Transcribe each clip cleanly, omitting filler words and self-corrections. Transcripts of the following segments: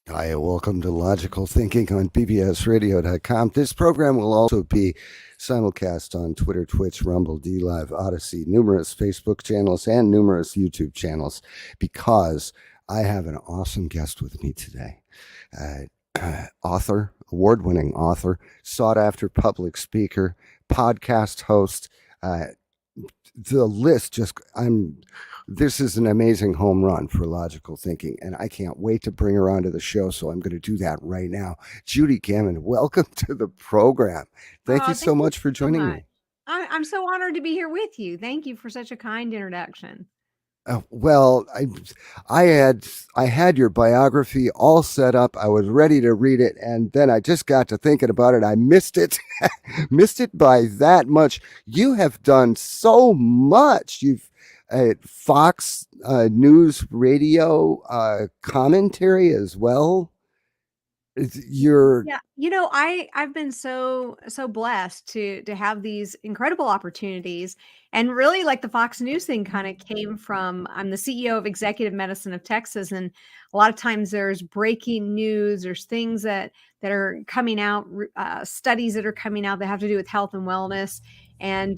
Hi, welcome to Logical Thinking on bbsradio.com. This program will also be simulcast on Twitter, Twitch, Rumble, DLive, Odyssey, numerous Facebook channels, and numerous YouTube channels because I have an awesome guest with me today. Author, award winning author, sought after public speaker, podcast host. The list just, this is an amazing home run for logical thinking, and I can't wait to bring her onto the show. So I'm going to do that right now. Judy Gaman, welcome to the program. Thank you Oh, so thank you much for so joining much. me. I'm so honored to be here with you. Thank you for such a kind introduction. Well, I had your biography all set up. I was ready to read it, and then I just got to thinking about it. I missed it, missed it by that much. You have done so much. You've Fox News Radio commentary as well. You're Yeah, I've been so blessed to have these incredible opportunities, and really like the Fox News thing kind of came from I'm the CEO of Executive Medicine of Texas, and a lot of times there's breaking news, there's things that are coming out, studies that are coming out that have to do with health and wellness, and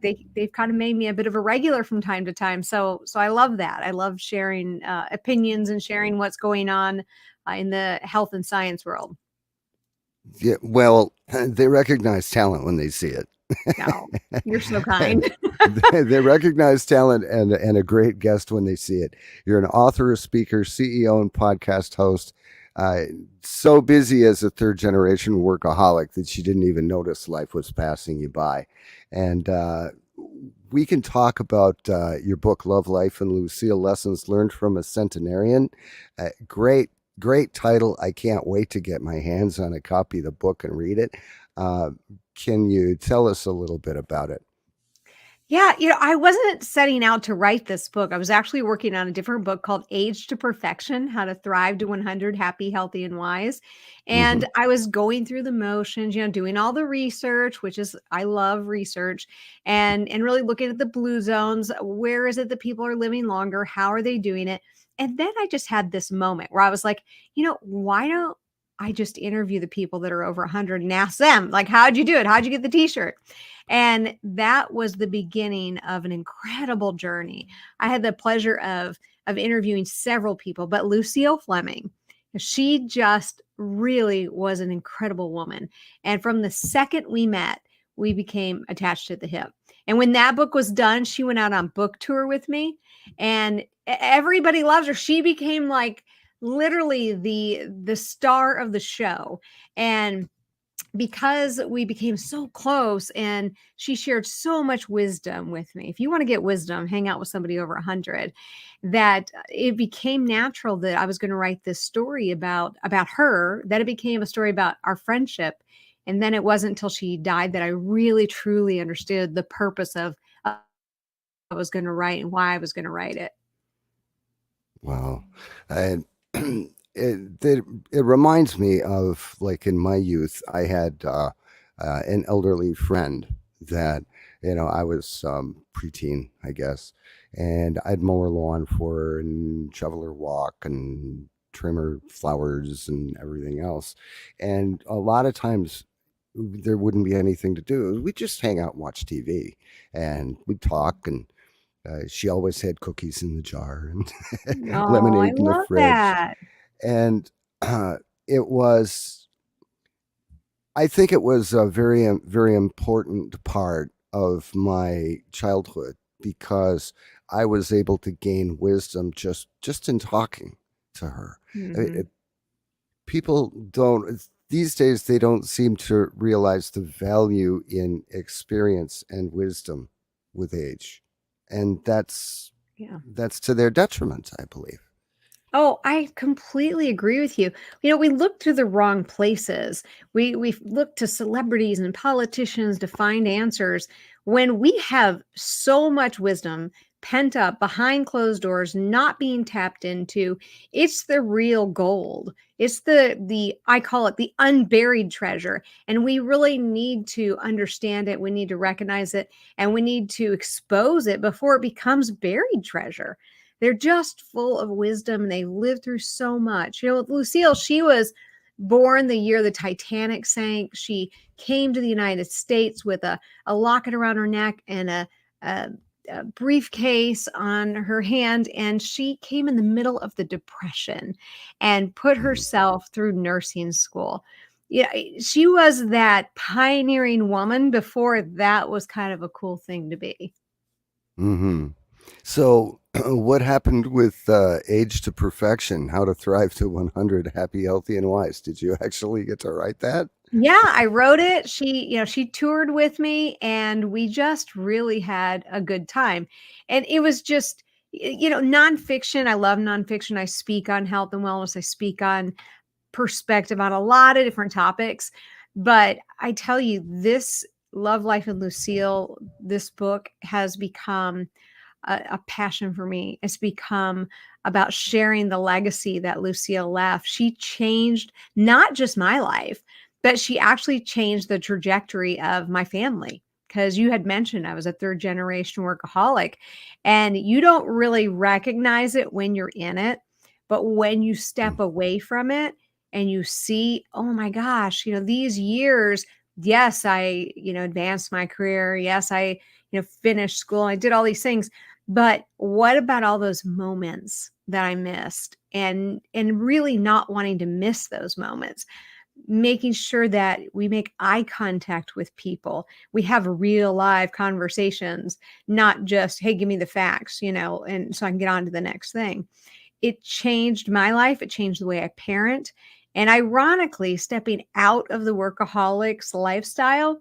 they've kind of made me a bit of a regular from time to time. So I love that. I love sharing opinions and sharing what's going on in the health and science world. Yeah, well, they recognize talent when they see it. No, you're so And kind. they recognize talent and a great guest when they see it. You're an author, a speaker, CEO, and podcast host. Uh, so busy as a third generation workaholic that you didn't even notice life was passing you by. And we can talk about your book, Love, Life, and Lucille Lessons Learned from a Centenarian. Great title. I can't wait to get my hands on a copy of the book and read it. Uh, can you tell us a little bit about it? Yeah, I wasn't setting out to write this book. I was actually working on a different book called Age to Perfection: How to Thrive to 100 Happy, Healthy, and Wise. Hmm. And I was going through the motions, doing all the research, which is I love research, and really looking at the blue zones. Where is it that people are living longer? How are they doing it? And then I just had this moment where I was like, why don't I just interview the people that are over 100 and ask them, like, how'd you do it? How'd you get the t-shirt? And that was the beginning of an incredible journey. I had the pleasure of interviewing several people, but Lucille Fleming, she just really was an incredible woman. And from the second we met, we became attached at the hip. And when that book was done, she went out on book tour with me, and everybody loves her. She became like literally the star of the show. And because we became so close and she shared so much wisdom with me. If you want to get wisdom, hang out with somebody over 100. That it became natural that I was going to write this story about her, that it became a story about our friendship. And then it wasn't until she died that I really truly understood the purpose of I was going to write and why I was going to write it. Wow. And it reminds me of, like, in my youth, I had an elderly friend that, I was preteen, I guess, and I'd mow her lawn for her and shovel her walk and trim her flowers and everything else. And a lot of times there wouldn't be anything to do. We'd just hang out and watch TV, and we'd talk, and she always had cookies in the jar and Oh, I lemonade in the love fridge. that. And it was, I think it was a very important part of my childhood because I was able to gain wisdom just in talking to her. Mhm. People don't, these days, they don't seem to realize the value in experience and wisdom with age. And Yeah. that's to their detriment, I believe. Oh, I completely agree with you. We look to the wrong places. We look to celebrities and politicians to find answers when we have so much wisdom pent up behind closed doors, not being tapped into. It's the real gold. It's the I call it the unburied treasure, and we really need to understand it. We need to recognize it, and we need to expose it before it becomes buried treasure. They're just full of wisdom, and they lived through so much. Lucille, she was born the year the Titanic sank. She came to the United States with a locket around her neck and a, a briefcase on her hand, and she came in the middle of the Depression and put herself through nursing school. Yeah, she was that pioneering woman before that was kind of a cool thing to be. Mm-hmm. So, what happened with Age to Perfection? How to Thrive to 100, Happy, Healthy, and Wise? Did you actually get to write that? Yeah, I wrote it. She toured with me, and we just really had a good time. And it was just, nonfiction. I love nonfiction. I speak on health and wellness. I speak on perspective on a lot of different topics. But I tell you, this Love, Life, and Lucille, this book has become a passion for me. It's become about sharing the legacy that Lucille left. She changed not just my life, but she actually changed the trajectory of my family. Because you had mentioned I was a third generation workaholic, and you don't really recognize it when you're in it. But when you step away from it and you see, oh my gosh, these years, yes, I, advanced my career. Yes, I, finished school. I did all these things, but what about all those moments that I missed, and really not wanting to miss those moments, making sure that we make eye contact with people. We have real live conversations, not just, hey, give me the facts, and so I can get on to the next thing. It changed my life. It changed the way I parent. And ironically, stepping out of the workaholics lifestyle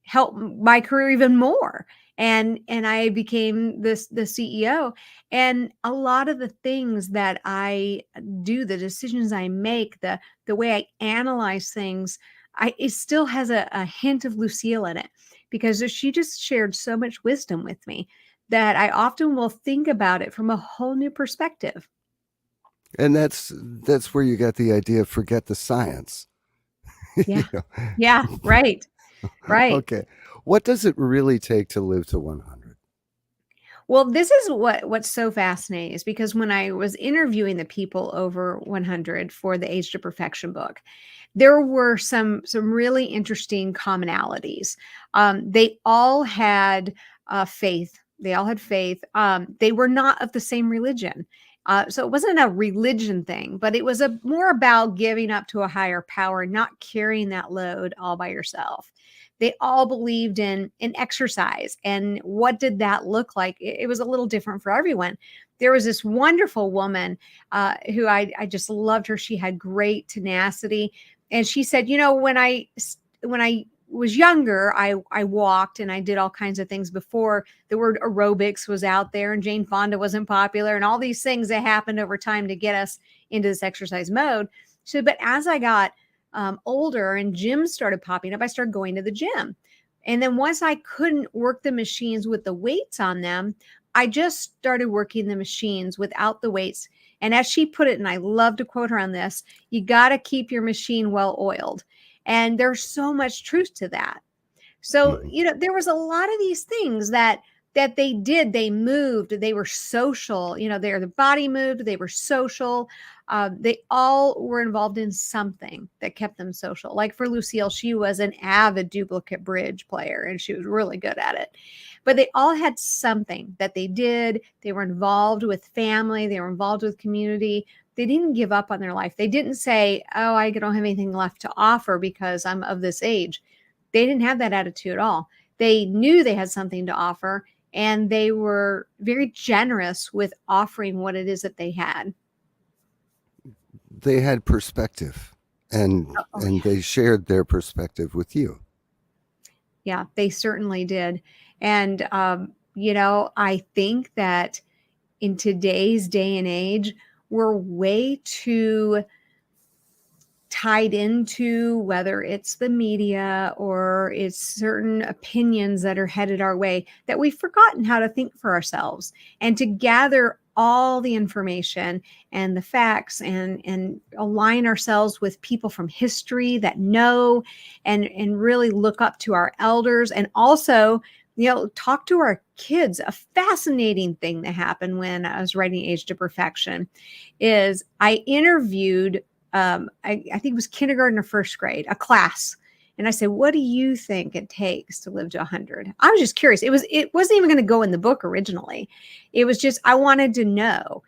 helped my career even more. And I became the CEO. And a lot of the things that I do, the decisions I make, the way I analyze things, it still has a hint of Lucille in it, because she just shared so much wisdom with me that I often will think about it from a whole new perspective. And that's where you got the idea of forget the science. Yeah. You know? Yeah. Right. Right. Okay. What does it really take to live to 100? Well, this is what's so fascinating, is because when I was interviewing the people over 100 for the Age to Perfection book, there were some really interesting commonalities. They all had faith. They all had faith. They were not of the same religion. So it wasn't a religion thing, but it was more about giving up to a higher power, not carrying that load all by yourself. They all believed in exercise. And what did that look like? It was a little different for everyone. There was this wonderful woman who I just loved her. She had great tenacity. And she said, when I was younger, I walked and I did all kinds of things before the word aerobics was out there and Jane Fonda wasn't popular and all these things that happened over time to get us into this exercise mode. So, but as I got older and gyms started popping up, I started going to the gym. And then once I couldn't work the machines with the weights on them, I just started working the machines without the weights. And as she put it, and I love to quote her on this, you got to keep your machine well oiled. And there's so much truth to that. So, Mhm. there was a lot of these things that they did. They moved, they were social, their body moved, they were social. They all were involved in something that kept them social. Like for Lucille, she was an avid duplicate bridge player and she was really good at it. But they all had something that they did. They were involved with family, they were involved with community. They didn't give up on their life. They didn't say, oh, I don't have anything left to offer because I'm of this age. They didn't have that attitude at all. They knew they had something to offer, and they were very generous with offering what it is that they had. They had perspective, Oh, and they shared their perspective with you. yeah, they certainly did. And, I think that in today's day and age, we're way too tied into, whether it's the media or it's certain opinions that are headed our way, that we've forgotten how to think for ourselves and to gather all the information and the facts and align ourselves with people from history that know and really look up to our elders, and also talk to our kids. A fascinating thing that happened when I was writing Age to Perfection is I interviewed, I think it was kindergarten or first grade, a class. And I said, what do you think it takes to live to 100? I was just curious. It wasn't even going to go in the book originally. It was just, I wanted to know.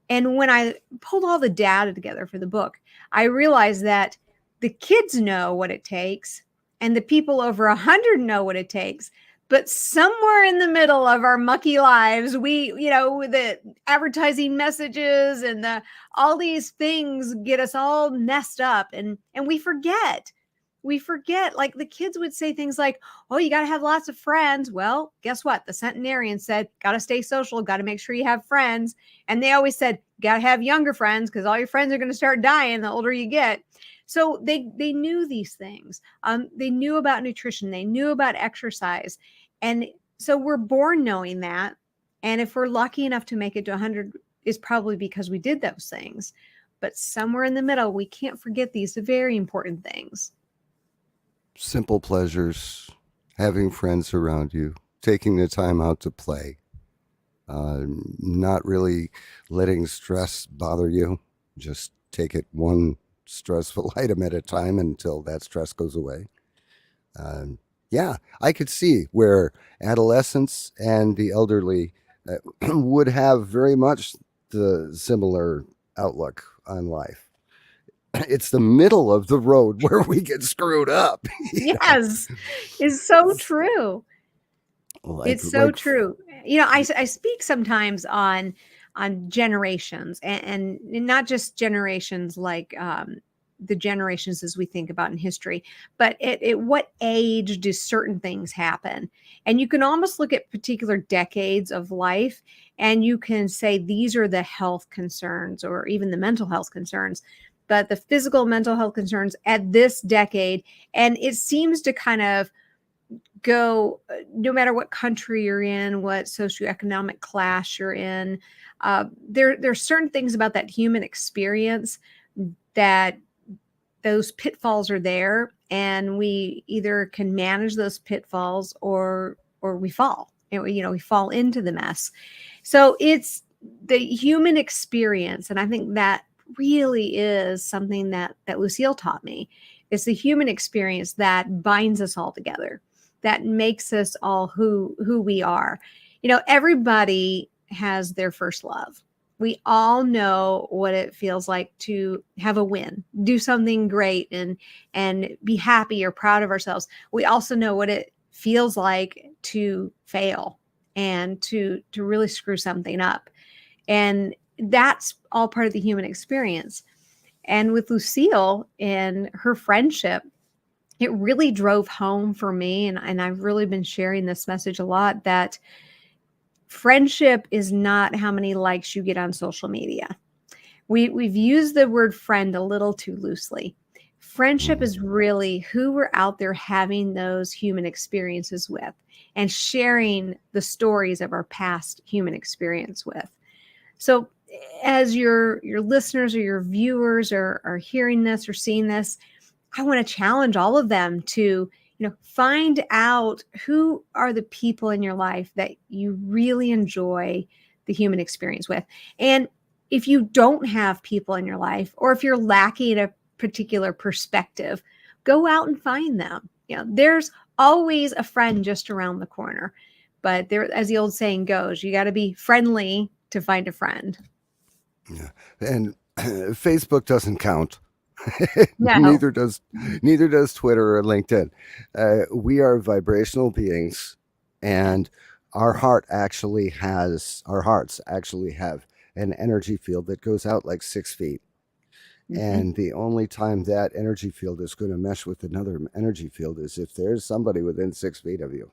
And when I pulled all the data together for the book, I realized that the kids know what it takes and the people over 100 know what it takes. But somewhere in the middle of our mucky lives, with the advertising messages and all these things get us all messed up, and we forget. Like the kids would say things like, oh, you got to have lots of friends. Well, guess what? The centenarian said, got to stay social, got to make sure you have friends. And they always said, got to have younger friends because all your friends are going to start dying the older you get. So they knew these things. They knew about nutrition. They knew about exercise. And so we're born knowing that. And if we're lucky enough to make it to 100, is probably because we did those things. But somewhere in the middle, we can't forget these very important things. Simple pleasures, having friends around you, taking the time out to play, not really letting stress bother you. Just take it one stressful item at a time until that stress goes away. Yeah, I could see where adolescents and the elderly would have very much the similar outlook on life. It's the middle of the road where we get screwed up. Yes, it's so true. It's so Like, true. I speak sometimes on generations, and not just generations like the generations as we think about in history, but at what age do certain things happen? And you can almost look at particular decades of life, and you can say these are the health concerns or even the mental health concerns, but the physical mental health concerns at this decade. And it seems to kind of go no matter what country you're in, what socioeconomic class you're in. There's certain things about that human experience that those pitfalls are there, and we either can manage those pitfalls or we fall. We fall into the mess. So it's the human experience, and I think that really is something that Lucille taught me. It's the human experience that binds us all together, that makes us all who we are. Everybody has their first love. We all know what it feels like to have a win, do something great, and be happy or proud of ourselves. We also know what it feels like to fail and to really screw something up. And that's all part of the human experience. And with Lucille and her friendship, it really drove home for me, and I've really been sharing this message a lot, that friendship is not how many likes you get on social media. We've used the word friend a little too loosely. Friendship is really who we're out there having those human experiences with and sharing the stories of our past human experience with. So as your listeners or your viewers are hearing this or seeing this, I want to challenge all of them to, find out who are the people in your life that you really enjoy the human experience with. And if you don't have people in your life, or if you're lacking a particular perspective, go out and find them. There's always a friend just around the corner. But there, as the old saying goes, you got to be friendly to find a friend. Yeah. And Facebook doesn't count. No. neither does Twitter or LinkedIn. We are vibrational beings, and our hearts actually have an energy field that goes out like 6 feet. Mm-hmm. And the only time that energy field is going to mesh with another energy field is if there's somebody within 6 feet of you.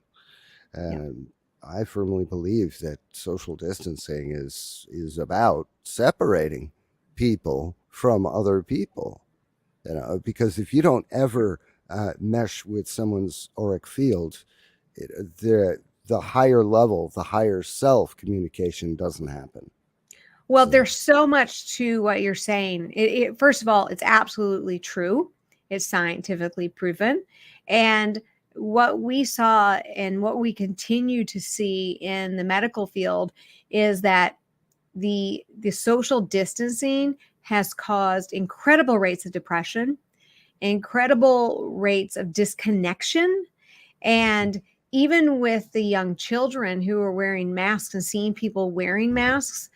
And I firmly believe that social distancing is about separating people from other people. Because if you don't ever mesh with someone's auric field, the higher level, the higher self communication doesn't happen. Well, there's so much to what you're saying. First of all, it's absolutely true. It's scientifically proven. And what we saw and what we continue to see in the medical field is that the social distancing has caused incredible rates of depression, incredible rates of disconnection, and even with the young children who are wearing masks and seeing people wearing masks,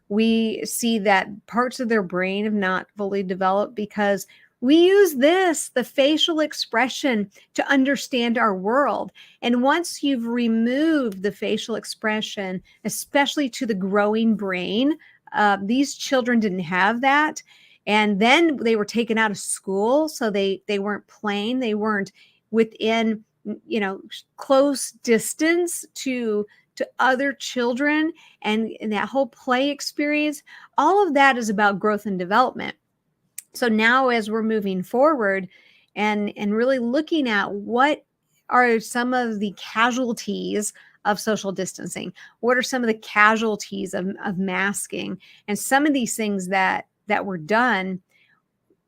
we see that parts of their brain have not fully developed because we use the facial expression, to understand our world. And once you've removed the facial expression, especially to the growing brain, these children didn't have that. And then they were taken out of school. So they weren't playing, they weren't within, close distance to other children, and that whole play experience. All of that is about growth and development. So now, as we're moving forward and really looking at what are some of the casualties of social distancing, what are some of the casualties of masking, and some of these things that were done,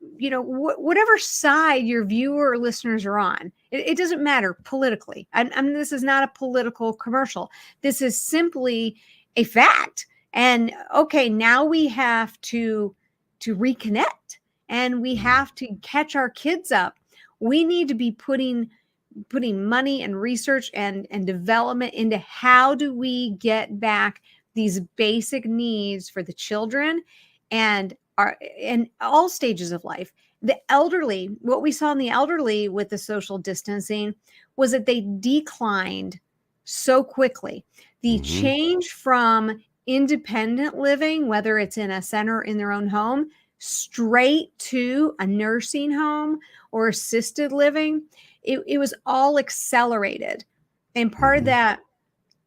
whatever side your viewer or listeners are on, it doesn't matter politically. I mean, this is not a political commercial. This is simply a fact. And okay, now we have to reconnect, and we have to catch our kids up. We need to be putting money and research and development into how do we get back these basic needs for the children and are in all stages of life. The elderly, what we saw in the elderly with the social distancing was that they declined so quickly. The change from independent living, whether it's in a center or in their own home, straight to a nursing home or assisted living, it was all accelerated. And part of that,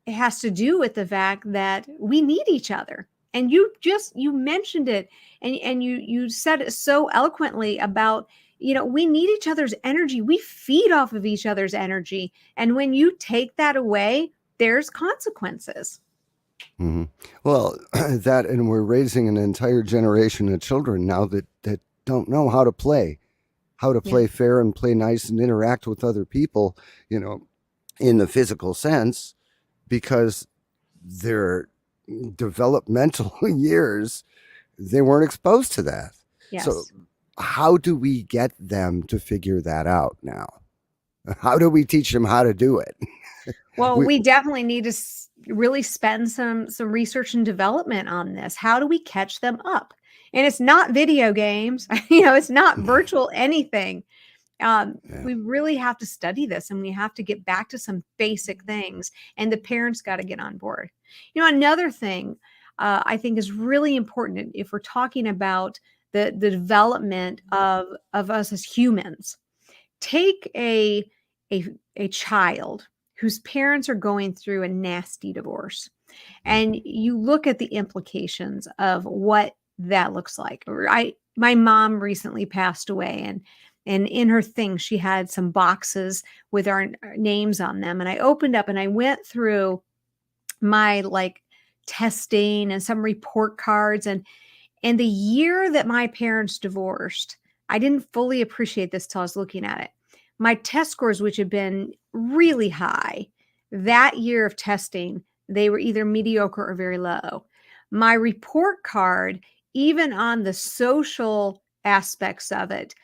it has to do with the fact that we need each other. And you mentioned it, and you said it so eloquently about, we need each other's energy. We feed off of each other's energy. And when you take that away, there's consequences. Well, and we're raising an entire generation of children now that don't know how to play fair and play nice and interact with other people, in the physical sense, because their developmental years, they weren't exposed to that. Yes. So how do we get them to figure that out now? How do we teach them how to do it? Well, we definitely need to really spend some research and development on this. How do we catch them up? And it's not video games, it's not virtual anything. We really have to study this, and we have to get back to some basic things, and the parents got to get on board. Another thing I think is really important if we're talking about the development of us as humans. Take a child whose parents are going through a nasty divorce, and you look at the implications of what that looks like. My mom recently passed away, and in her thing, she had some boxes with our names on them. And I opened up and I went through my testing and some report cards. And the year that my parents divorced, I didn't fully appreciate this till I was looking at it. My test scores, which had been really high, that year of testing, they were either mediocre or very low. My report card, even on the social aspects of it,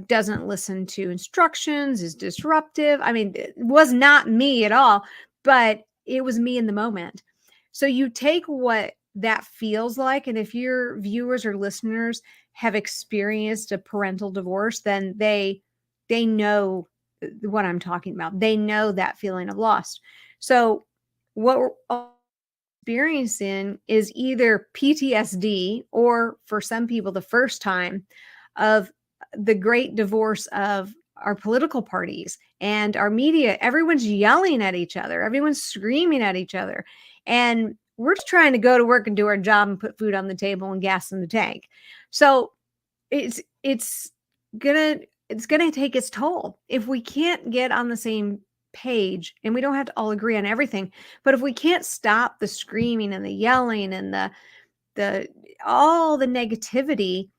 doesn't listen to instructions, is disruptive. I mean, it was not me at all, but it was me in the moment. So you take what that feels like, and if your viewers or listeners have experienced a parental divorce, then they know what I'm talking about. They know that feeling of loss. So what we're experiencing is either PTSD, or for some people, the first time of the great divorce of our political parties and our media. Everyone's yelling at each other. Everyone's screaming at each other. And we're just trying to go to work and do our job and put food on the table and gas in the tank. So it's gonna take its toll if we can't get on the same page, and we don't have to all agree on everything. But if we can't stop the screaming and the yelling and the all the negativity,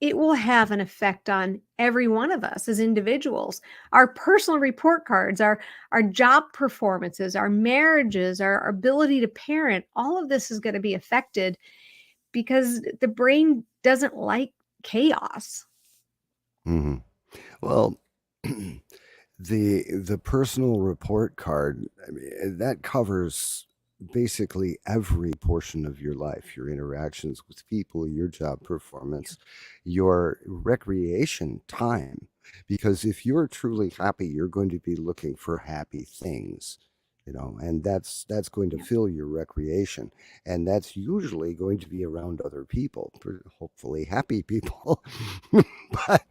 it will have an effect on every one of us as individuals. Our personal report cards, our job performances, our marriages, our ability to parent, all of this is going to be affected because the brain doesn't like chaos. Hmm. Well, the personal report card, I mean, that covers basically every portion of your life, your interactions with people, your job performance, your recreation time. Because if you're truly happy, you're going to be looking for happy things, and that's going to Yeah. fill your recreation, and that's usually going to be around other people, hopefully happy people. but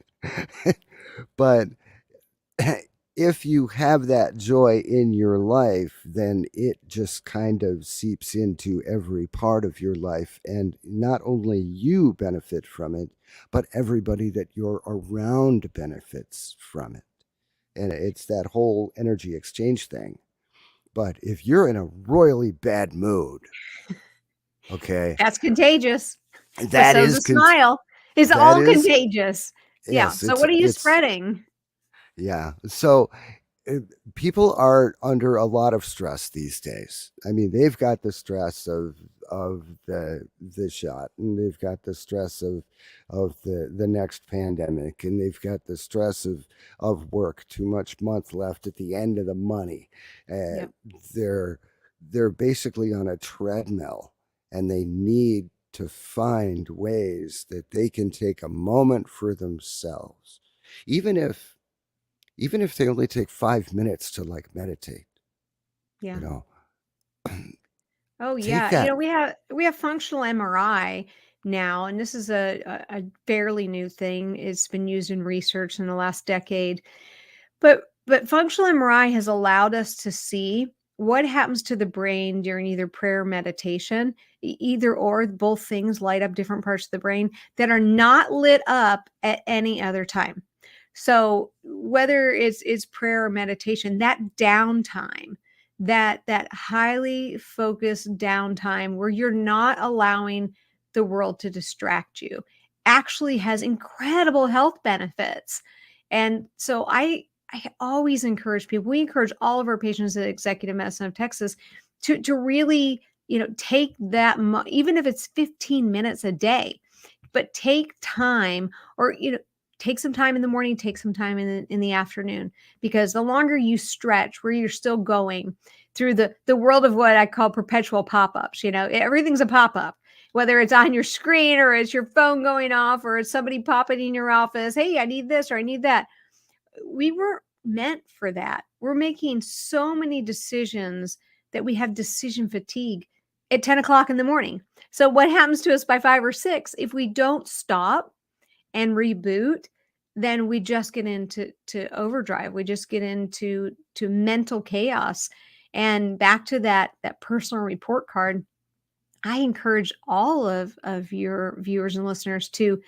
but if you have that joy in your life, then it just kind of seeps into every part of your life. And not only you benefit from it, but everybody that you're around benefits from it. And it's that whole energy exchange thing. But if you're in a royally bad mood, okay, That's contagious, but that so's is a smile. It's that all is contagious. Yeah. yes, So what are you it's spreading? yeah. So uh, people are under a lot of stress these days. I mean, they've got the stress of the shot, and they've got the stress of the next pandemic, and they've got the stress of work. Too much month left at the end of the money. Uh, Yep. they're they're basically on a treadmill, and they need to find ways that they can take a moment for themselves, even if they only take 5 minutes to like meditate, you Yeah. know, Oh take yeah, that. we have functional MRI now, and this is a fairly new thing. It's been used in research in the last decade, but functional MRI has allowed us to see what happens to the brain during either prayer or meditation. Either or, both things light up different parts of the brain that are not lit up at any other time. So whether it's prayer or meditation, that downtime, that highly focused downtime where you're not allowing the world to distract you, actually has incredible health benefits. And so I always encourage people, we encourage all of our patients at Executive Medicine of Texas to really, take that, even if it's 15 minutes a day, but take time, or, take some time in the morning, take some time in the afternoon, because the longer you stretch where you're still going through the world of what I call perpetual pop-ups, everything's a pop-up, whether it's on your screen or it's your phone going off or it's somebody popping in your office, hey, I need this or I need that. We weren't meant for that. We're making so many decisions that we have decision fatigue at 10 o'clock in the morning. So what happens to us by 5 or 6? If we don't stop and reboot, then we just get into overdrive. We just get into mental chaos. And back to that personal report card, I encourage all of your viewers and listeners to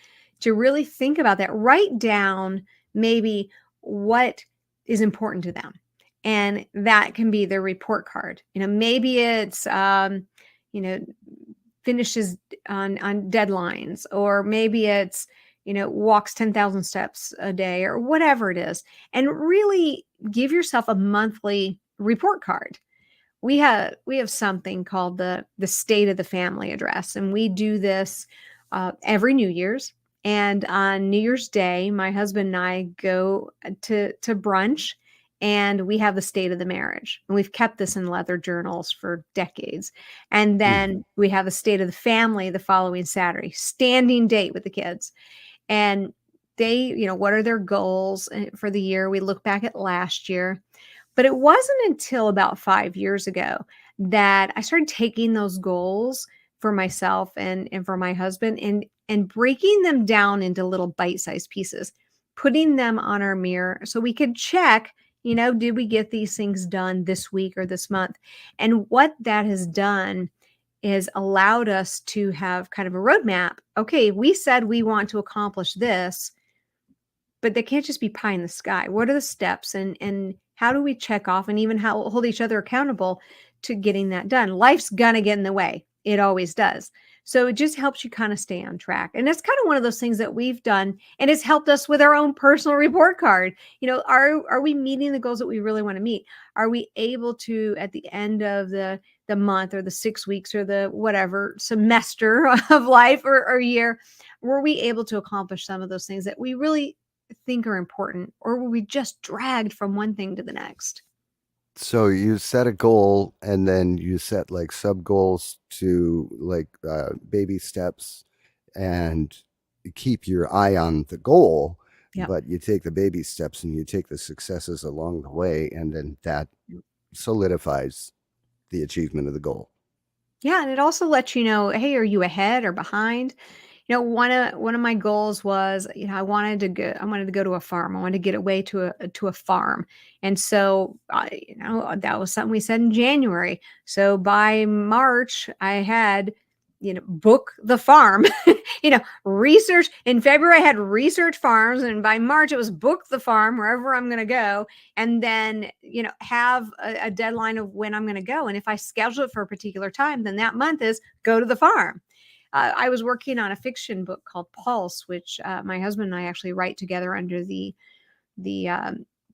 really think about that. Write down maybe what is important to them, and that can be their report card. Maybe it's you know finishes on deadlines, or maybe it's walks 10,000 steps a day, or whatever it is, and really give yourself a monthly report card. We have something called the state of the family address, and we do this every New Year's. And on New Year's Day, my husband and I go to brunch, and we have the state of the marriage. And we've kept this in leather journals for decades. And Mhm. then we have the state of the family the following Saturday, standing date with the kids. And they, what are their goals for the year? We look back at last year, but it wasn't until about 5 years ago that I started taking those goals for myself and for my husband, and breaking them down into little bite-sized pieces, putting them on our mirror so we could check, did we get these things done this week or this month? And what that has done is allowed us to have kind of a roadmap. Okay, we said we want to accomplish this, but they can't just be pie in the sky. What are the steps, and how do we check off, and even hold each other accountable to getting that done? Life's gonna get in the way. It always does. So it just helps you kind of stay on track. And it's kind of one of those things that we've done, and it's helped us with our own personal report card. Are we meeting the goals that we really want to meet? Are we able to, at the end of the month or the 6 weeks or the whatever semester of life or year, were we able to accomplish some of those things that we really think are important, or were we just dragged from one thing to the next? So you set a goal and then you set like sub goals to like baby steps and keep your eye on the goal, Yep. but you take the baby steps and you take the successes along the way, and then that solidifies the achievement of the goal. Yeah, and it also lets you know, hey, are you ahead or behind? One of my goals was, I wanted to go to a farm. I wanted to get away to a farm. And so that was something we said in January. So by March, I had, book the farm. Research in February, I had research farms, and by March it was book the farm wherever I'm going to go, and then have a deadline of when I'm going to go. And if I schedule it for a particular time, then that month is go to the farm. I was working on a fiction book called Pulse, which my husband and I actually write together under the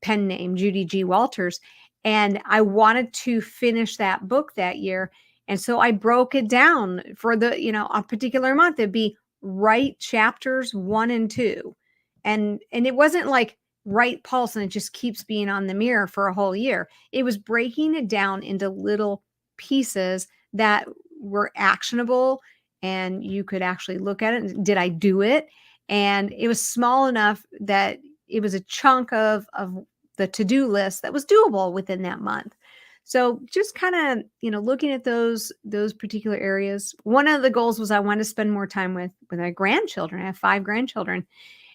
pen name Judy G. Walters, and I wanted to finish that book that year. And so I broke it down for a particular month. It'd be write chapters 1 and 2. And it wasn't like write Pulse and it just keeps being on the mirror for a whole year. It was breaking it down into little pieces that were actionable, and you could actually look at it and did I do it? And it was small enough that it was a chunk of the to-do list that was doable within that month. So just kind of, looking at those particular areas. One of the goals was I wanted to spend more time with my grandchildren. I have 5 grandchildren.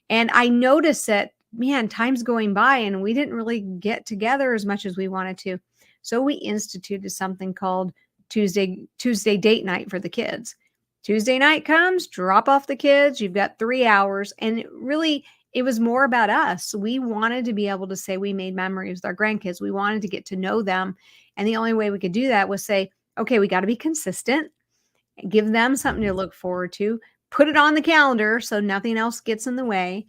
And I noticed that, man, time's going by and we didn't really get together as much as we wanted to. So we instituted something called Tuesday date night for the kids. Tuesday night comes, drop off the kids. You've got 3 hours. And it was more about us. We wanted to be able to say we made memories with our grandkids. We wanted to get to know them. And the only way we could do that was say, okay, we got to be consistent, give them something to look forward to, put it on the calendar so nothing else gets in the way.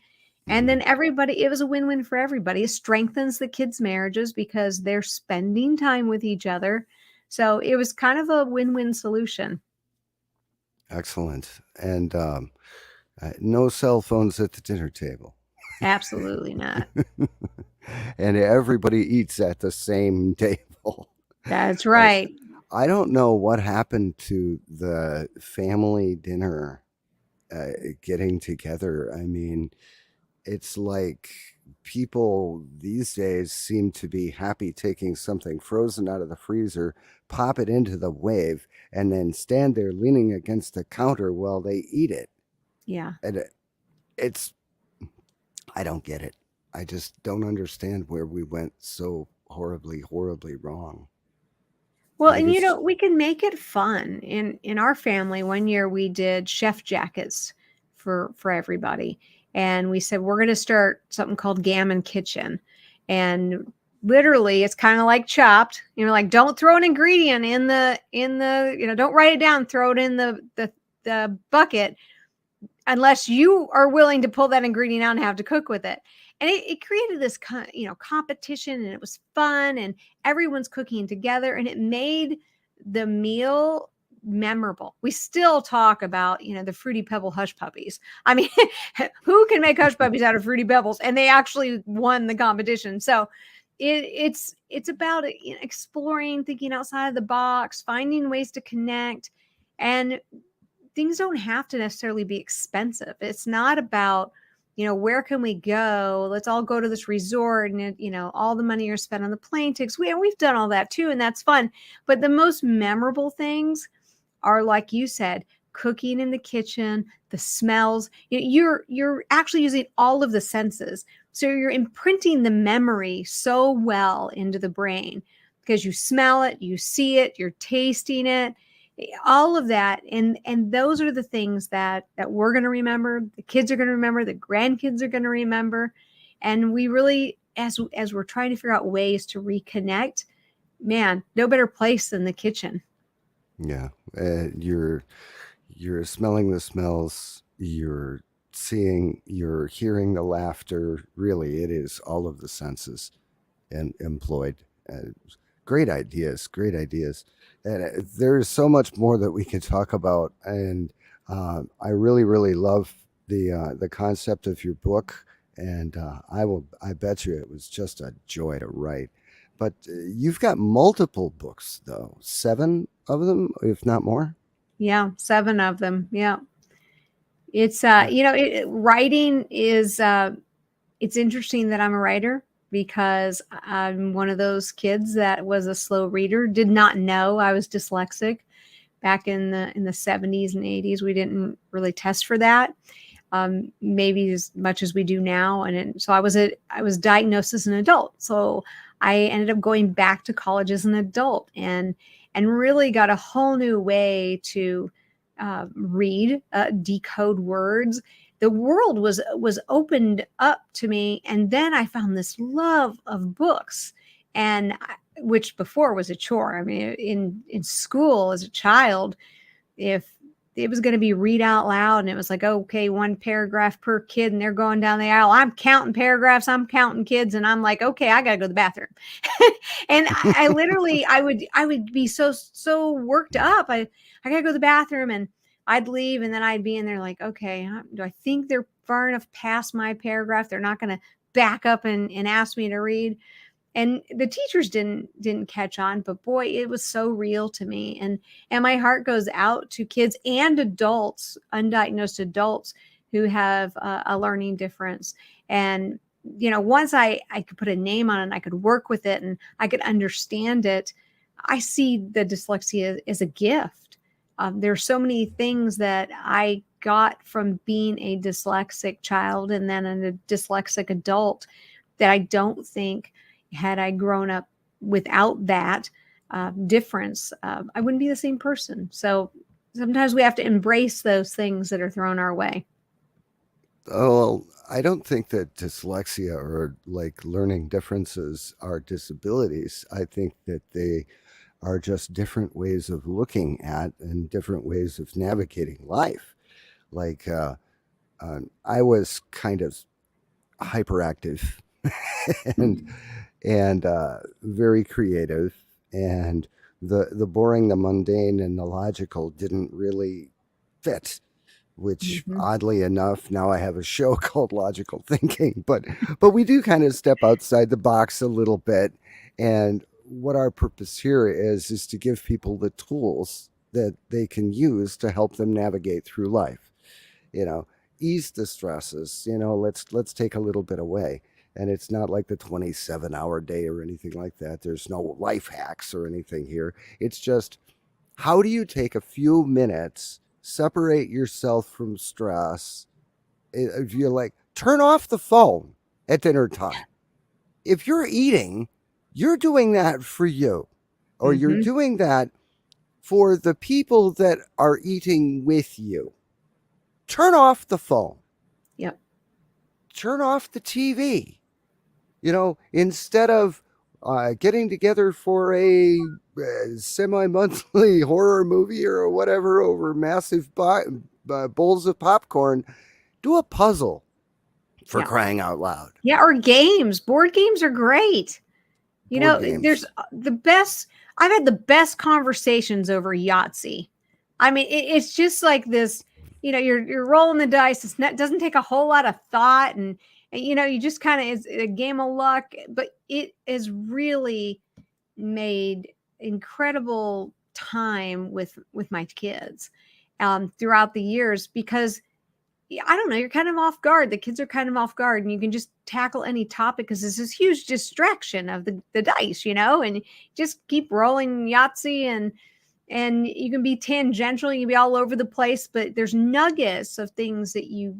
And then it was a win-win for everybody. It strengthens the kids' marriages because they're spending time with each other. So it was kind of a win-win solution. Excellent. And no cell phones at the dinner table. Absolutely not. And everybody eats at the same table. That's right. I don't know what happened to the family dinner getting together. I mean, it's like people these days seem to be happy taking something frozen out of the freezer, pop it into the wave, and then stand there leaning against the counter while they eat it. Yeah. And it's, I don't get it. I just don't understand where we went so horribly, horribly wrong. Well, Maybe and it's, we can make it fun. In our family, one year we did chef jackets for everybody. And we said we're going to start something called Gaman Kitchen. And literally it's kind of like Chopped, like don't throw an ingredient in the don't write it down, throw it in the bucket unless you are willing to pull that ingredient out and have to cook with it. And it created this competition, and it was fun, and everyone's cooking together, and it made the meal memorable. We still talk about, the Fruity Pebble Hush Puppies. I mean, who can make Hush Puppies out of Fruity Pebbles? And they actually won the competition. So it's about exploring, thinking outside of the box, finding ways to connect, and things don't have to necessarily be expensive. It's not about, where can we go? Let's all go to this resort, and all the money you're spent on the plane tickets. We've done all that too, and that's fun. But the most memorable things are, like you said, cooking in the kitchen, the smells. You're actually using all of the senses. So you're imprinting the memory so well into the brain because you smell it, you see it, you're tasting it, all of that. And those are the things that we're going to remember. The kids are going to remember, the grandkids are going to remember. And we really, as we're trying to figure out ways to reconnect, man, no better place than the kitchen. yeah, you're smelling the smells, you're hearing the laughter. Really, it is all of the senses and employed. Uh, Great ideas, great ideas. And there's so much more that we can talk about. And I really, really love the concept of your book. And I bet you it was just a joy to write. But you've got multiple books, though, 7 of them, if not more. Yeah, 7 of them. Yeah. It's Uh, writing is it's interesting that I'm a writer because I'm one of those kids that was a slow reader, did not know I was dyslexic back in the 70s and 80s. We didn't really test for that. Maybe as much as we do now. So I was diagnosed as an adult. So I ended up going back to college as an adult and really got a whole new way to read, decode words. The world was opened up to me, and then I found this love of books, which before was a chore. I mean, in school as a child, if it was going to be read out loud and it was like, okay, 1 paragraph per kid and they're going down the aisle, I'm counting paragraphs, I'm counting kids, and I'm like, okay, I got to go to the bathroom. And I literally I would be so worked up. I got to go to the bathroom, and I'd leave, and then I'd be in there like, okay, do I think they're far enough past my paragraph? They're not going to back up and ask me to read. And the teachers didn't catch on, but boy, it was so real to me. And my heart goes out to kids and adults, undiagnosed adults who have a learning difference. And once I could put a name on it and I could work with it and I could understand it, I see the dyslexia as a gift. There are so many things that I got from being a dyslexic child and then a dyslexic adult that I don't think, had I grown up without that difference, I wouldn't be the same person. So sometimes we have to embrace those things that are thrown our way. Oh, well, I don't think that dyslexia or like learning differences are disabilities. I think that they are just different ways of looking at and different ways of navigating life. Like I was kind of hyperactive and very creative, and the boring, the mundane, and the logical didn't really fit. Which, Mm-hmm. oddly enough, now I have a show called Logical Thinking, but we do kind of step outside the box a little bit, and what our purpose here is to give people the tools that they can use to help them navigate through life. You know, ease the stresses. Let's take a little bit away. And it's not like the 27-hour day or anything like that. There's no life hacks or anything here. It's just, how do you take a few minutes, separate yourself from stress? If you're like, turn off the phone at dinner time. If you're eating, you're doing that for you, or you're Mm-hmm. doing that for the people that are eating with you. Turn off the phone. Yep. Turn off the TV. Instead of getting together for a semi-monthly horror movie or whatever over massive bowls of popcorn, do a puzzle, for Yeah. crying out loud. Yeah. Or games. Board games are great. Board There's games. the best. I've had the best conversations over Yahtzee. I mean, it's just like this. You're rolling the dice. Doesn't take a whole lot of thought, and you just kind of, it's a game of luck. But it has really made incredible time with my kids throughout the years because I don't know, you're kind of off guard. The kids are kind of off guard, and you can just tackle any topic because there's this huge distraction of the dice, and just keep rolling Yahtzee, and you can be tangential, you can be all over the place, but there's nuggets of things that you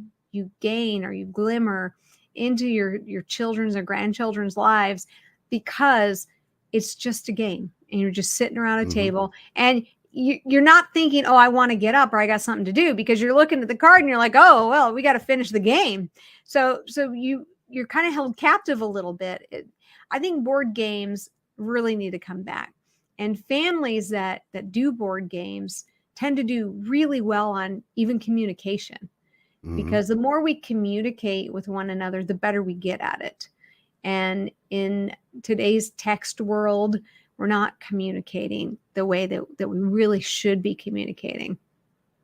gain or you glimmer into your children's or grandchildren's lives because it's just a game and you're just sitting around a Mm-hmm. table and you're not thinking, oh, I want to get up or I got something to do, because you're looking at the card and you're like, oh, well, we got to finish the game. So you're kind of held captive a little bit. I think board games really need to come back, and families that do board games tend to do really well on even communication, Hmm. because the more we communicate with one another, the better we get at it. And in today's text world, we're not communicating the way that we really should be communicating.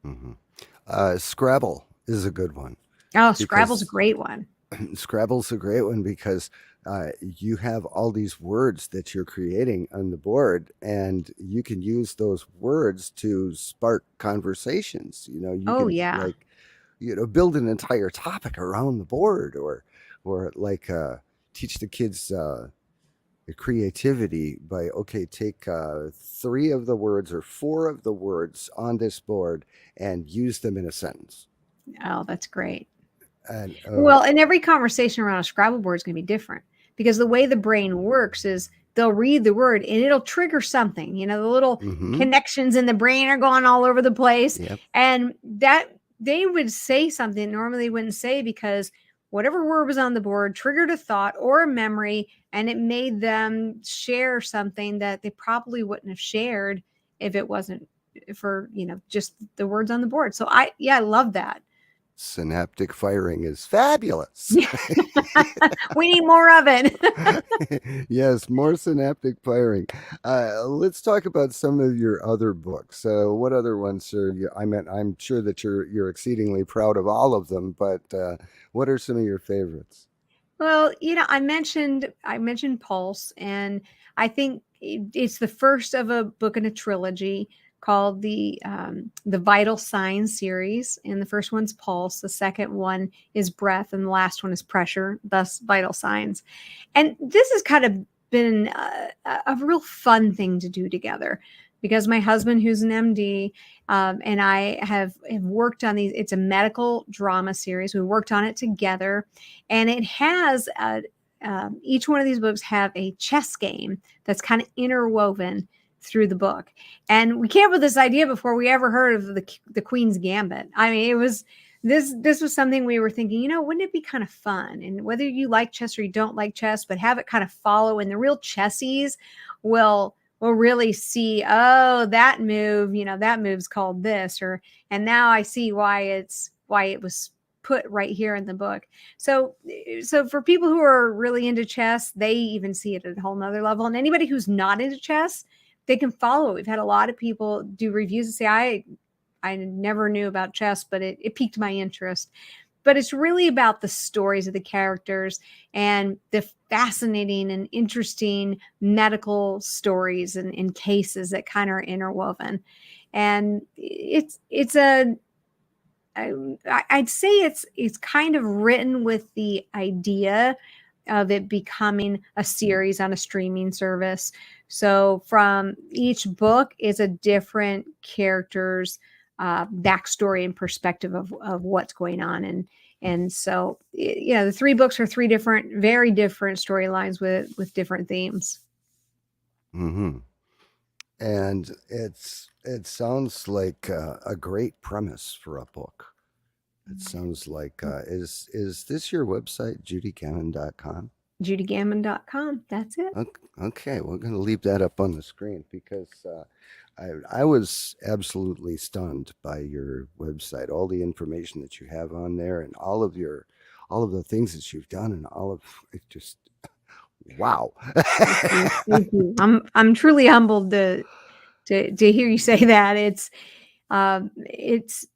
Hmm. Scrabble is a good one Oh, Scrabble's a because great one. Scrabble's a great one because you have all these words that you're creating on the board, and you can use those words to spark conversations. You Oh, can yeah. like build an entire topic around the board, or like teach the kids creativity by, okay, take three of the words or four of the words on this board and use them in a sentence. Oh, that's great. And Well, and every conversation around a Scrabble board is going to be different, because the way the brain works is they'll read the word and it'll trigger something. The little mm-hmm, connections in the brain are going all over the place. yep, And that they would say something normally they wouldn't say, because whatever word was on the board triggered a thought or a memory, and it made them share something that they probably wouldn't have shared if it wasn't for, just the words on the board. So I love that. synaptic firing is fabulous. We need more of it. Yes, more synaptic firing. Let's talk about some of your other books. What other ones are you? I'm sure that you're exceedingly proud of all of them, but what are some of your favorites? Well, I mentioned Pulse, and I think it's the first of a book in a trilogy called the Vital Signs series. And the first one's Pulse, the second one is Breath, and the last one is Pressure, thus Vital Signs. And this has kind of been a real fun thing to do together, because my husband, who's an MD, and I have worked on these. It's a medical drama series. We worked on it together, and it has each one of these books have a chess game that's kind of interwoven through the book. And we came up with this idea before we ever heard of the Queen's Gambit. I mean, it was this was something we were thinking, wouldn't it be kind of fun? And whether you like chess or you don't like chess, but have it kind of follow, and the real chessies will really see, oh, that move, that move's called this, and now I see why it was put right here in the book. So for people who are really into chess, they even see it at a whole nother level. And anybody who's not into chess, they can follow it. We've had a lot of people do reviews and say, I never knew about chess, but it piqued my interest. But it's really about the stories of the characters and the fascinating and interesting medical stories and cases that kind of are interwoven. And I'd say it's kind of written with the idea of it becoming a series on a streaming service. So from each book is a different character's backstory and perspective of what's going on. And so, the three books are three very different storylines with different themes. Hmm. And it sounds like a great premise for a book. It sounds like is this your website, judygaman.com? JudyGammon.com. That's it. Okay, we're going to leave that up on the screen because I was absolutely stunned by your website, all the information that you have on there, and all of the things that you've done, and all of it. Just wow. Thank you. I'm truly humbled to hear you say that. It's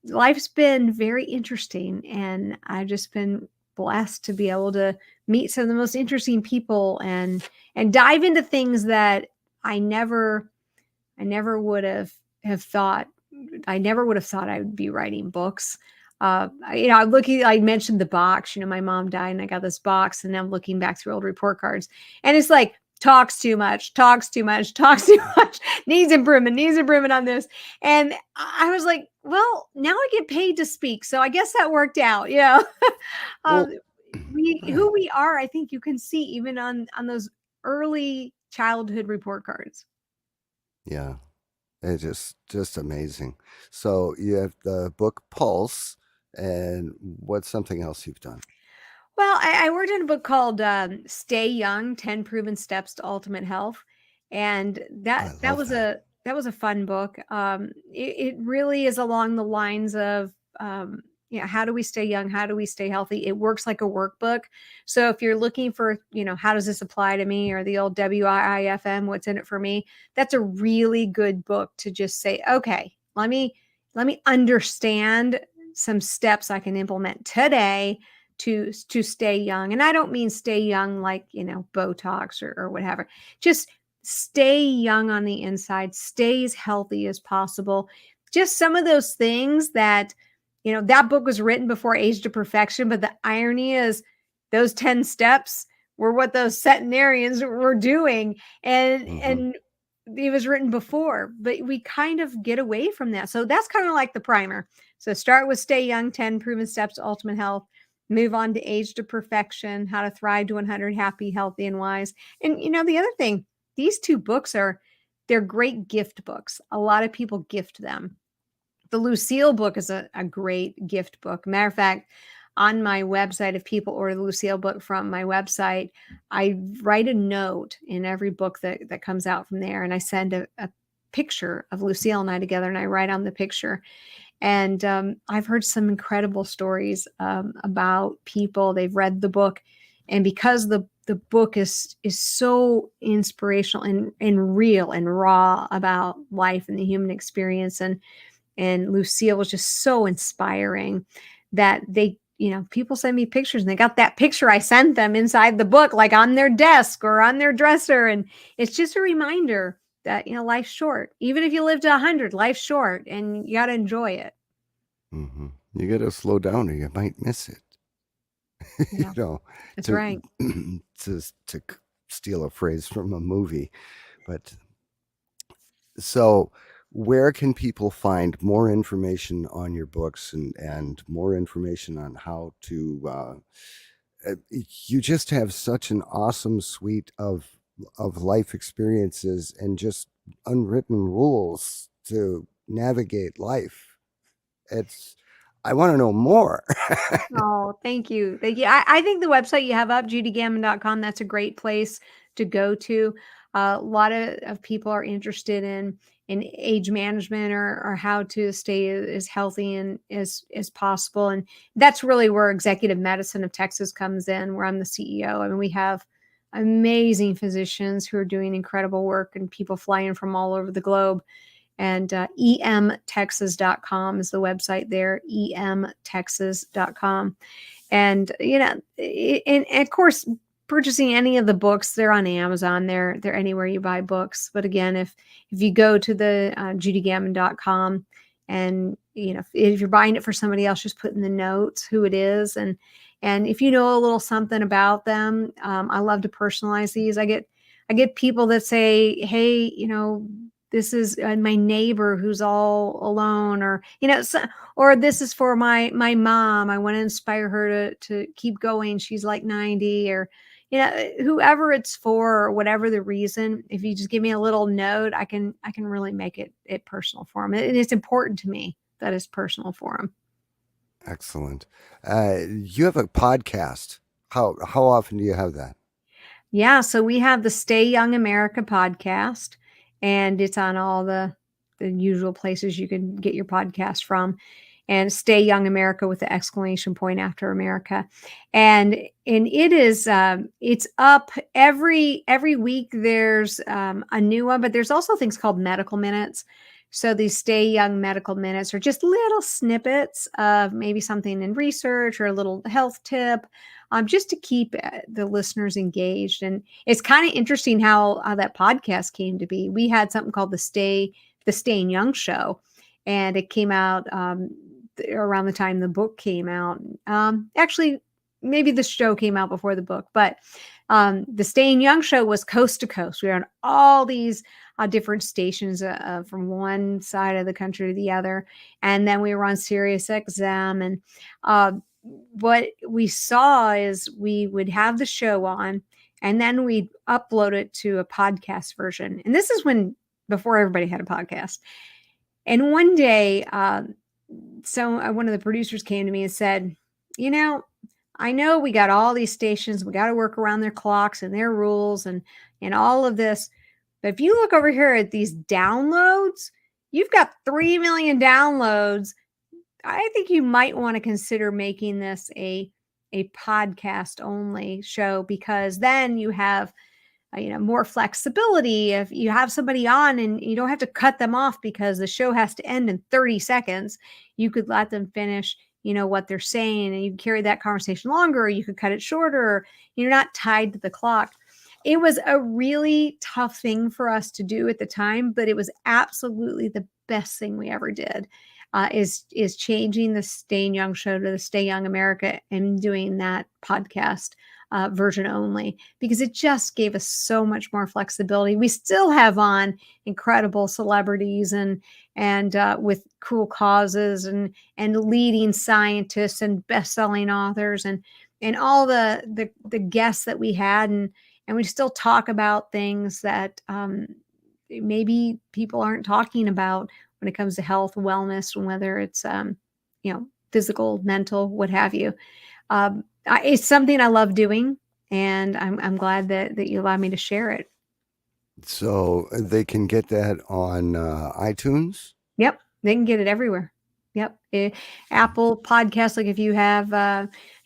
life's been very interesting, and I've just been blessed to be able to meet some of the most interesting people and dive into things that I never I never would have thought I never would have thought I would be writing books. I'm looking. I mentioned the box. My mom died, and I got this box, and I'm looking back through old report cards, and it's like talks too much, talks too much, talks too much, needs improvement on this. And I was like, well, now I get paid to speak, so I guess that worked out. um, Well, who right. we are, I think you can see even on those early childhood report cards. Yeah, it's just amazing. So you have the book Pulse, and what's something else you've done? Well, I worked on a book called Stay Young: 10 Proven Steps to Ultimate Health. And I that love was that. that was a fun book. It really is along the lines of, how do we stay young? How do we stay healthy? It works like a workbook. So if you're looking for, how does this apply to me, or the old WIIFM, what's in it for me? That's a really good book to just say, okay, let me understand some steps I can implement today to stay young. And I don't mean stay young like, Botox or whatever. Just stay young on the inside, stay as healthy as possible. Just some of those things that, that book was written before Age to Perfection, but the irony is those 10 steps were what those centenarians were doing. And Hmm. and it was written before, but we kind of get away from that. So that's kind of like the primer. So start with Stay Young, 10 Proven Steps to Ultimate Health. Move on to Age to Perfection, How to Thrive to 100, Happy, Healthy, and Wise. And the other thing, these two books they're great gift books. A lot of people gift them. The Lucille book is a great gift book. Matter of fact, on my website, if people order the Lucille book from my website, I write a note in every book that comes out from there. And I send a picture of Lucille and I together, and I write on the picture. And I've heard some incredible stories about people. They've read the book, and because the book is so inspirational and real and raw about life and the human experience, and Lucille was just so inspiring that people send me pictures, and they got that picture I sent them inside the book, like on their desk or on their dresser. And it's just a reminder that, life's short. Even if you live to 100, life's short, and you got to enjoy it. Hmm. You got to slow down or you might miss it. you Yeah, know, that's to right. to steal a phrase from a movie. But so, where can people find more information on your books and more information on how to? You just have such an awesome suite of life experiences and just unwritten rules to navigate life. It's I want to know more. Oh, thank you. Thank you. I think the website you have up, judygaman.com, that's a great place to go to. A lot of people are interested in age management, or how to stay as healthy and as possible. And that's really where Executive Medicine of Texas comes in, where I'm the CEO. I mean, we have amazing physicians who are doing incredible work, and people flying from all over the globe. And emtexas.com is the website there, emtexas.com. And, and of course, purchasing any of the books, they're on Amazon. They're anywhere you buy books. But again, if you go to the judygaman.com, and, if you're buying it for somebody else, just put in the notes who it is. And if you know a little something about them, I love to personalize these. I get people that say, hey, this is my neighbor who's all alone, or or this is for my mom. I want to inspire her to keep going. She's like 90, or whoever it's for, or whatever the reason. If you just give me a little note, I can really make it personal for them. And it's important to me that it's personal for them. Excellent. You have a podcast. How often do you have that? Yeah, so we have the Stay Young America podcast, and it's on all the usual places you can get your podcast from. And Stay Young America with the exclamation point after America. And it is it's up every week. There's a new one, but there's also things called medical minutes. So these Stay Young medical minutes are just little snippets of maybe something in research or a little health tip, just to keep the listeners engaged. And it's kind of interesting how that podcast came to be. We had something called the Staying Young Show, and it came out around the time the book came out. Actually, maybe the show came out before the book, but the Staying Young Show was coast to coast. We were on all these different stations from one side of the country to the other, and then we were on Sirius XM. And what we saw is we would have the show on, and then we'd upload it to a podcast version. And this is before everybody had a podcast. And one day, one of the producers came to me and said, you know, I know we got all these stations, we got to work around their clocks and their rules and all of this. But if you look over here at these downloads, you've got 3 million downloads. I think you might want to consider making this a podcast only show, because then you have more flexibility. If you have somebody on and you don't have to cut them off because the show has to end in 30 seconds, you could let them finish what they're saying, and you can carry that conversation longer, or you could cut it shorter. You're not tied to the clock. It was a really tough thing for us to do at the time, but it was absolutely the best thing we ever did. Is changing the Staying Young show to the Stay Young America and doing that podcast version only, because it just gave us so much more flexibility. We still have on incredible celebrities and with cool causes and leading scientists and best-selling authors and all the guests that we had, and we still talk about things that maybe people aren't talking about when it comes to health, wellness, and whether it's physical, mental, what have you. It's something I love doing, and I'm glad that you allowed me to share it. So they can get that on iTunes? Yep, they can get it everywhere. Yep. Apple Podcasts, like if you have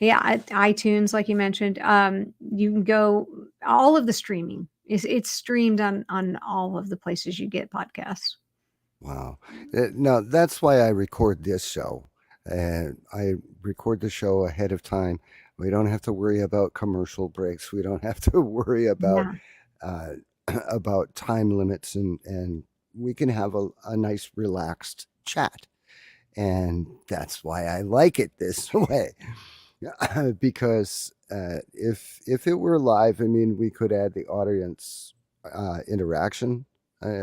iTunes, like you mentioned, you can go all of the streaming. It's streamed on all of the places you get podcasts. Wow. Now, that's why I record this show. And I record the show ahead of time. We don't have to worry about commercial breaks. We don't have to worry about Yeah. about time limits, and we can have a nice relaxed chat. And that's why I like it this way. Because if it were live, I mean, we could add the audience interaction,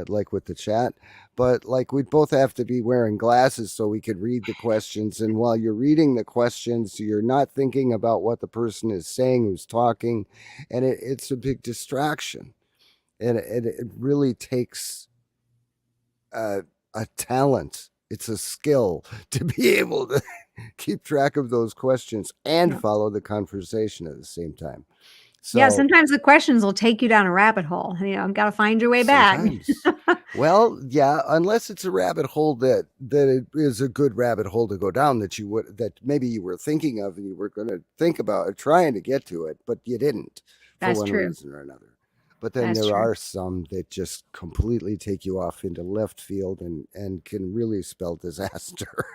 like with the chat, but like we'd both have to be wearing glasses so we could read the questions. And while you're reading the questions, you're not thinking about what the person is saying who's talking, and it's a big distraction. And it really takes a talent. It's a skill to be able to keep track of those questions and Yeah. follow the conversation at the same time. Yeah, So sometimes the questions will take you down a rabbit hole. Got to find your way back. sometimes, well, yeah, unless it's a rabbit hole that it is a good rabbit hole to go down, that maybe you were thinking of and you were going to think about trying to get to it, but you didn't for That's one true. reason or another. But then That's there true. are some that just completely take you off into left field and can really spell disaster.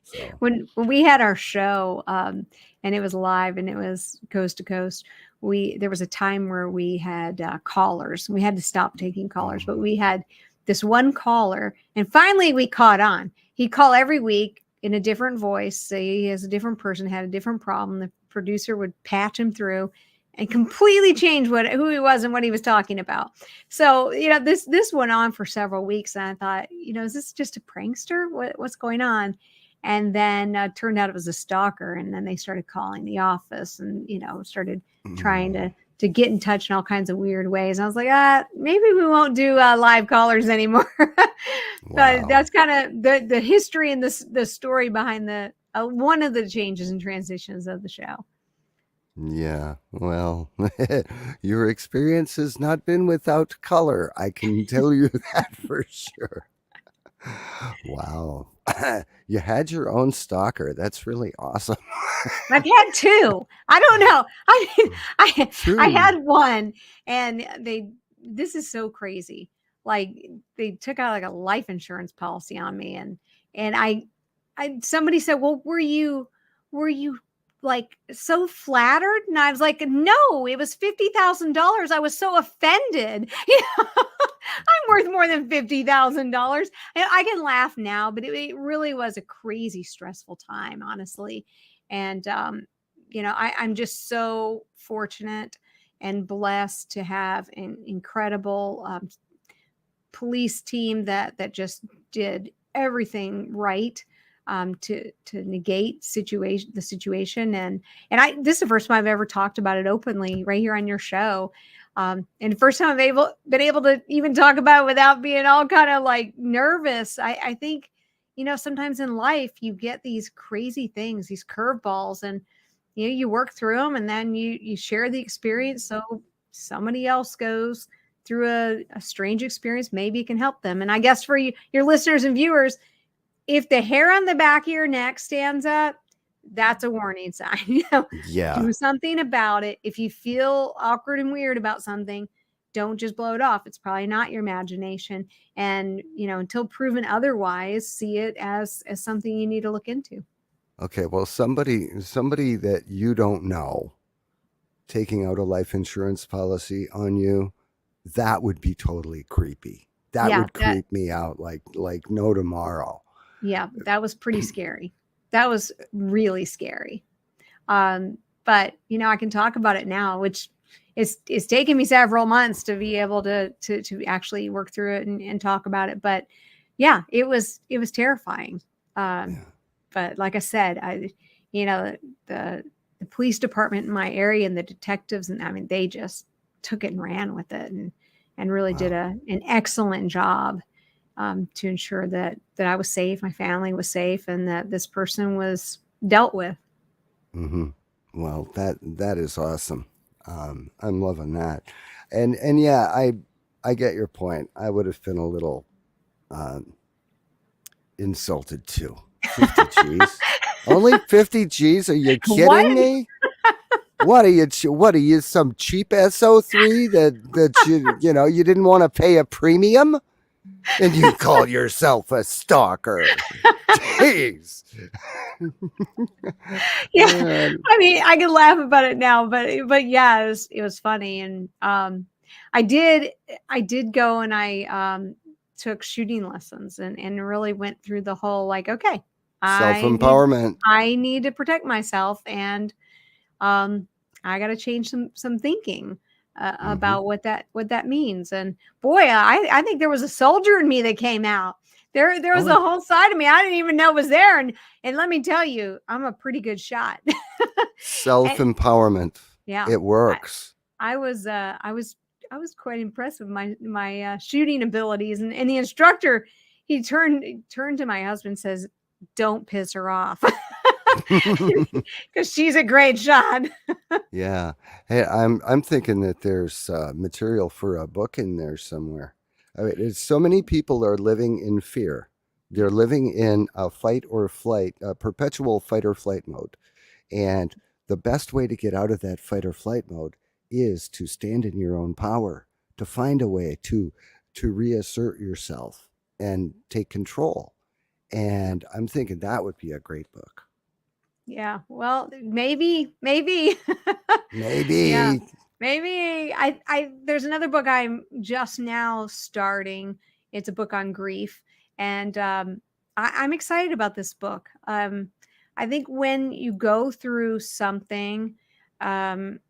So, When we had our show, and it was live and it was coast to coast, there was a time where we had callers. We had to stop taking callers, but we had this one caller, and finally we caught on. He'd call every week in a different voice, say he has a different person, had a different problem. The producer would patch him through and completely change who he was and what he was talking about. So this went on for several weeks, and I thought, is this just a prankster? What's going on? And then turned out it was a stalker. And then they started calling the office and, started trying to get in touch in all kinds of weird ways. And I was like, maybe we won't do live callers anymore. But wow. that's kind of the history and the story behind one of the changes and transitions of the show. Yeah, well, your experience has not been without color. I can tell you that for sure. Wow. You had your own stalker. That's really awesome. I've had two. I don't know. I mean, I Two. had one, and this is so crazy. Like, they took out like a life insurance policy on me, and somebody said, "Well, were you like so flattered?" And I was like, "No, it was $50,000. I was so offended." I'm worth more than $50,000. I can laugh now, but it really was a crazy, stressful time, honestly. And I'm just so fortunate and blessed to have an incredible police team that just did everything right, to negate the situation. And this is the first time I've ever talked about it openly right here on your show. And the first time I've been able to even talk about it without being all kind of like nervous. I think, sometimes in life you get these crazy things, these curveballs, and you work through them, and then you share the experience so somebody else goes through a strange experience, maybe it can help them. And I guess for you, your listeners and viewers, if the hair on the back of your neck stands up, that's a warning sign. Yeah. Do something about it. If you feel awkward and weird about something, don't just blow it off. It's probably not your imagination. And, until proven otherwise, see it as something you need to look into. Okay. Well, somebody that you don't know taking out a life insurance policy on you, that would be totally creepy. That Yeah, would creep me out like no tomorrow. yeah, that was pretty scary. That was really scary. But I can talk about it now, which it's taken me several months to be able to actually work through it and talk about it. But yeah, it was terrifying. Yeah. But like I said, the police department in my area and the detectives, and I mean, they just took it and ran with it and really did Wow. an excellent job to ensure that I was safe, my family was safe, and that this person was dealt with. Mm-hmm. Well, that is awesome. I'm loving that, and yeah, I get your point. I would have been a little insulted too. 50 G's, only 50 G's? Are you What? kidding me? What are you? What are you? Some cheap SO3 that you didn't want to pay a premium, and you call yourself a stalker? Jeez. Yeah, Uh, I mean, I can laugh about it now, but yeah, it was funny. And I did go and I took shooting lessons and really went through the whole, like, okay, Self I need empowerment. I need to protect myself, and um, I got to change some thinking Hmm. about what that means. And boy, I think there was a soldier in me that came out. There was a Oh, whole side of me I didn't even know was there. And let me tell you, I'm a pretty good shot. self And empowerment. yeah, It I, works. I was I was quite impressed with my shooting abilities. And the instructor, he turned to my husband and says, "Don't piss her off." Because she's a great shot. Yeah. Hey, I'm thinking that there's material for a book in there somewhere. I mean, so many people are living in fear. They're living in a fight or flight, a perpetual fight or flight mode. And the best way to get out of that fight or flight mode is to stand in your own power, to find a way to reassert yourself and take control. And I'm thinking that would be a great book. Yeah, well, maybe. Yeah, Maybe. maybe. I There's another book I'm just now starting. It's a book on grief, and I'm excited about this book. I think when you go through something, um,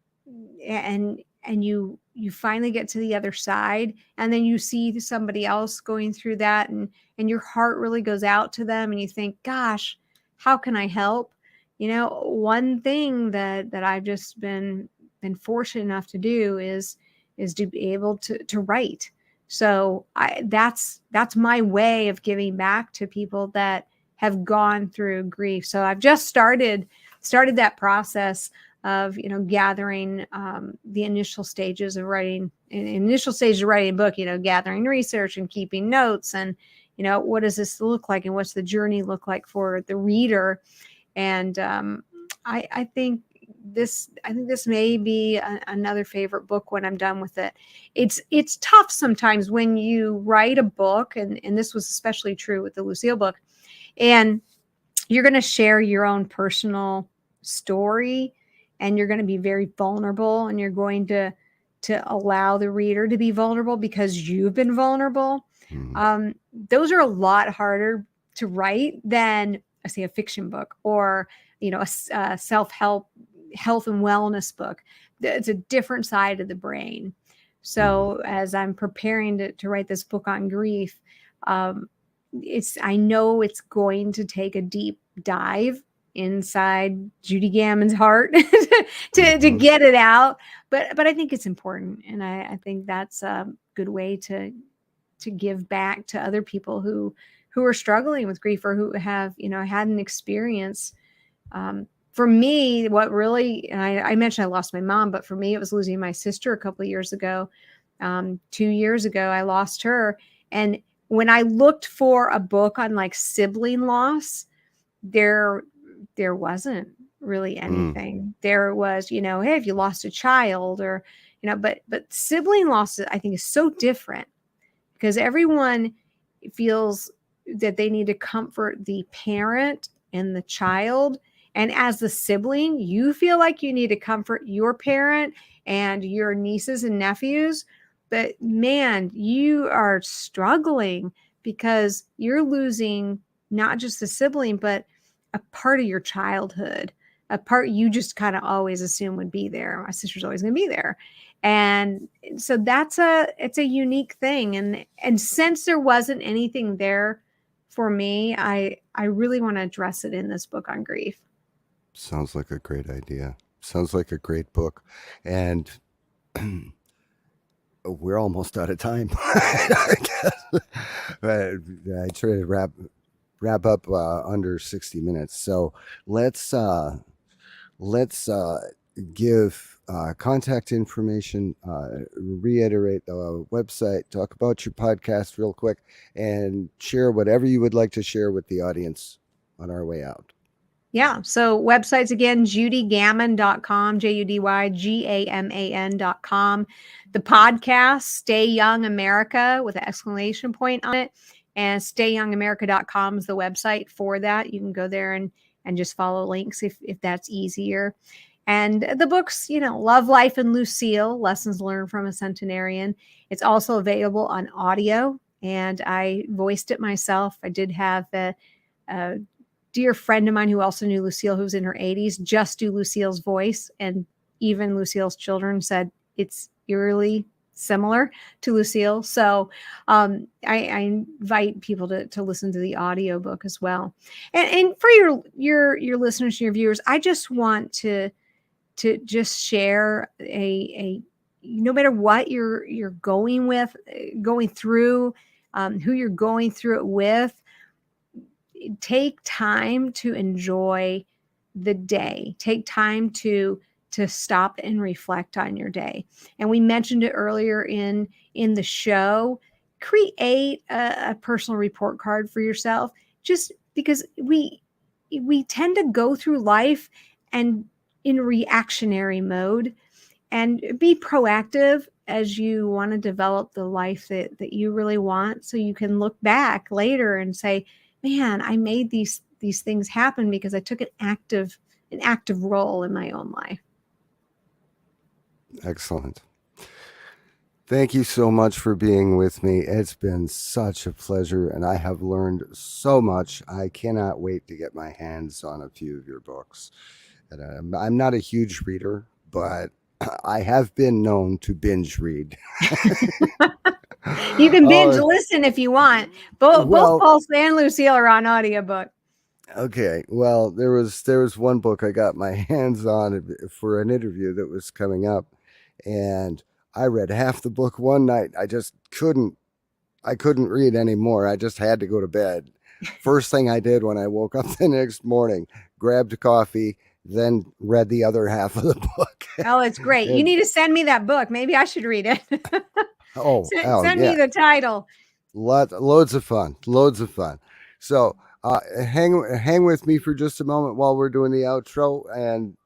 and you finally get to the other side, and then you see somebody else going through that, and your heart really goes out to them, and you think, "Gosh, how can I help?" One thing that I've just been fortunate enough to do is to be able to write. So that's my way of giving back to people that have gone through grief. So I've just started that process of gathering the initial stages of writing a book, gathering research and keeping notes, and what does this look like, and what's the journey look like for the reader. And I think this may be another favorite book when I'm done with it. It's tough sometimes when you write a book, and this was especially true with the Lucille book, and you're going to share your own personal story, and you're going to be very vulnerable, and you're going to allow the reader to be vulnerable because you've been vulnerable. Mhm. Those are a lot harder to write than, I say, a fiction book, or a self-help, health and wellness book. It's a different side of the brain. Mhm. So as I'm preparing to write this book on grief, I know it's going to take a deep dive inside Judy Gaman's heart to Mhm. get it out. But I think it's important, and I think that's a good way to give back to other people who are struggling with grief, or who have had an experience. For me, what really, and I mentioned I lost my mom, but for me it was losing my sister a couple of years ago. 2 years ago, I lost her. And when I looked for a book on like sibling loss, there there wasn't really Mm. anything. There was, hey, if you lost a child, or but sibling loss, I think, is so different, because everyone feels that they need to comfort the parent and the child. And as the sibling, you feel like you need to comfort your parent and your nieces and nephews. But man, you are struggling because you're losing not just a sibling, but a part of your childhood, a part you just kind of always assume would be there. My sister's always going to be there. And so it's a unique thing. And since there wasn't anything there for me, I really want to address it in this book on grief. Sounds like a great idea. Sounds like a great book. And we're almost out of time. I guess. I try to wrap up under 60 minutes. So let's give contact information, reiterate the website, talk about your podcast real quick, and share whatever you would like to share with the audience on our way out. Yeah. So websites again, judygaman.com, JUDYGAMAN.com. The podcast, Stay Young America, with an exclamation point on it. And stayyoungamerica.com is the website for that. You can go there and just follow links if that's easier. And the books, Love, Life, and Lucille, Lessons Learned from a Centenarian. It's also available on audio, and I voiced it myself. I did have a dear friend of mine who also knew Lucille, who's in her 80s, just do Lucille's voice. And even Lucille's children said it's eerily similar to Lucille. So I invite people to listen to the audiobook as well. And for your listeners, your viewers, I just want to just share a no matter what you're going through, who you're going through it with, take time to enjoy the day. Take time to stop and reflect on your day. And we mentioned it earlier in the show. Create a personal report card for yourself, just because we tend to go through life and in reactionary mode, and be proactive as you want to develop the life that you really want, so you can look back later and say, man, I made these things happen because I took an active role in my own life. Excellent. Thank you so much for being with me. It's been such a pleasure, and I have learned so much. I cannot wait to get my hands on a few of your books. And I'm not a huge reader, but I have been known to binge read. You can binge listen if you want. Both Paul and Lucille are on audiobook. Okay. Well, there was one book I got my hands on for an interview that was coming up, and I read half the book one night. I couldn't read anymore. I just had to go to bed. First thing I did when I woke up the next morning, grabbed coffee, then read the other half of the book. Oh, it's great. You need to send me that book. Maybe I should read it. Send me the title. Loads of fun. So hang with me for just a moment while we're doing the outro, and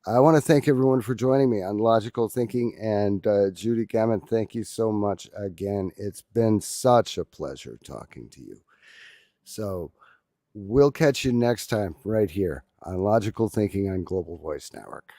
I want to thank everyone for joining me on Logical Thinking. And Judy Gaman, thank you so much again. It's been such a pleasure talking to you. So we'll catch you next time right here on Logical Thinking on Global Voice Network.